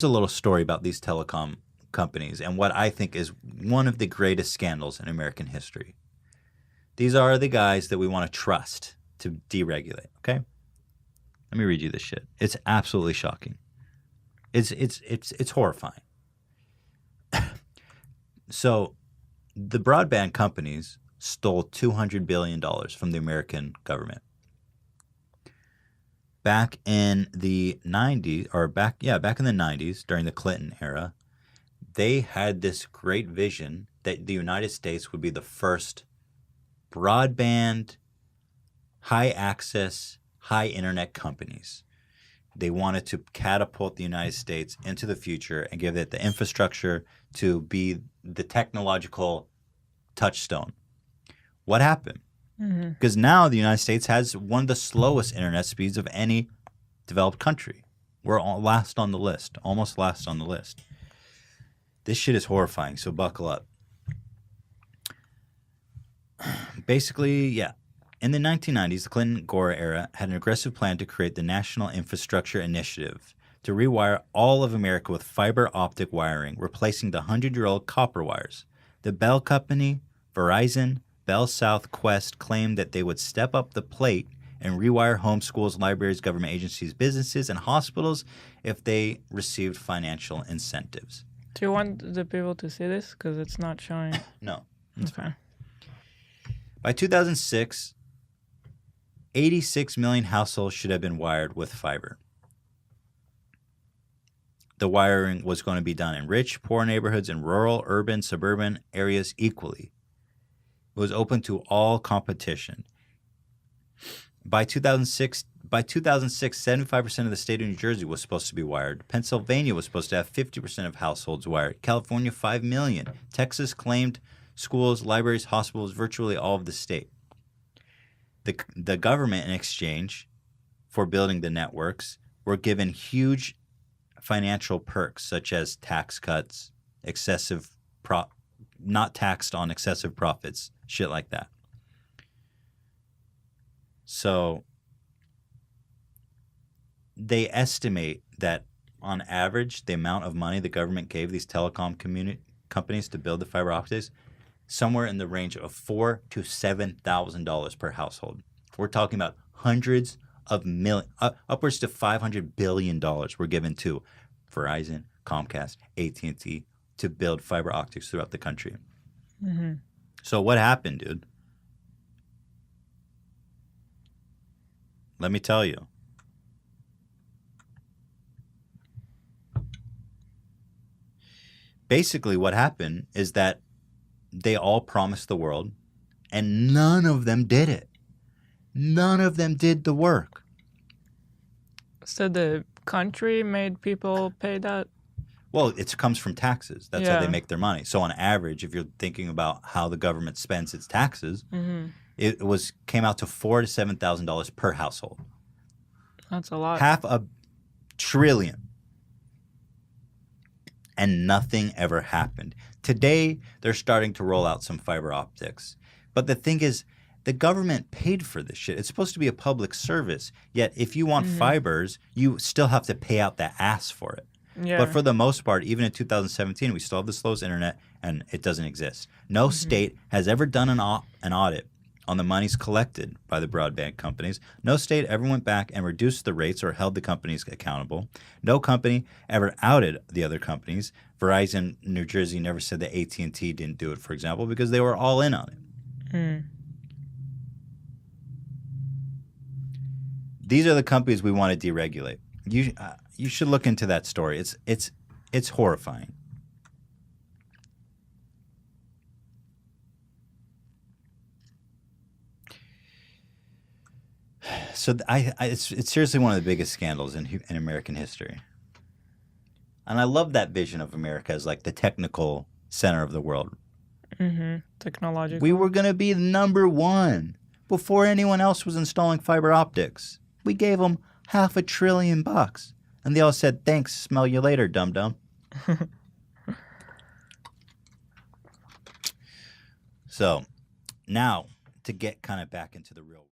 a little story about these telecom companies and what I think is one of the greatest scandals in American history. These are the guys that we want to trust to deregulate, okay? Let me read you this shit. It's absolutely shocking. It's horrifying. So, the broadband companies stole $200 billion from the American government. Back in the 90s, back in the 90s, during the Clinton era, they had this great vision that the United States would be the first broadband, high access, high internet companies. They wanted to catapult the United States into the future and give it the infrastructure to be the technological touchstone. What happened? Because now the United States has one of the slowest internet speeds of any developed country. We're last on the list, almost last on the list. This shit is horrifying, so buckle up. Basically, yeah. In the 1990s, the Clinton-Gore era had an aggressive plan to create the National Infrastructure Initiative to rewire all of America with fiber optic wiring, replacing the 100-year-old copper wires. The Bell Company, Verizon, Bell South, Quest claimed that they would step up the plate and rewire homes, schools, libraries, government agencies, businesses, and hospitals if they received financial incentives. Do you want the people to see this? Because it's not showing. No. Okay. By 2006, 86 million households should have been wired with fiber. The wiring was going to be done in rich, poor neighborhoods, in rural, urban, suburban areas equally. It was open to all competition. By 2006, 75% of the state of New Jersey was supposed to be wired. Pennsylvania was supposed to have 50% of households wired. California, 5 million. Texas claimed schools, libraries, hospitals, virtually all of the state. The government, in exchange for building the networks, were given huge financial perks, such as tax cuts, not taxed on excessive profits, shit like that. So they estimate that on average, the amount of money the government gave these telecom companies to build the fiber optics, somewhere in the range of $4,000 to $7,000 per household. We're talking about hundreds of millions, upwards to $500 billion were given to Verizon, Comcast, AT&T to build fiber optics throughout the country. Mm-hmm. So what happened, dude? Let me tell you. Basically, what happened is that they all promised the world, and none of them did it. None of them did the work. So the country made people pay that? Well, it comes from taxes. That's how they make their money. So on average, if you're thinking about how the government spends its taxes, it came out to $4,000 to $7,000 per household. That's a lot. $500 billion. And nothing ever happened. Today, they're starting to roll out some fiber optics. But the thing is, the government paid for this shit. It's supposed to be a public service. Yet, if you want fibers, you still have to pay out the ass for it. Yeah. But for the most part, even in 2017, we still have the slowest internet, and it doesn't exist. No state has ever done an audit on the monies collected by the broadband companies. No state ever went back and reduced the rates or held the companies accountable. No company ever outed the other companies. Verizon, New Jersey never said that AT&T didn't do it, for example, because they were all in on it. These are the companies we want to deregulate. You should look into that story. It's horrifying. So it's seriously one of the biggest scandals in American history. And I love that vision of America as like the technical center of the world. Technological. We were going to be number one before anyone else was installing fiber optics. We gave them $500 billion. And they all said, thanks, smell you later, dum-dum. So now to get kind of back into the real world.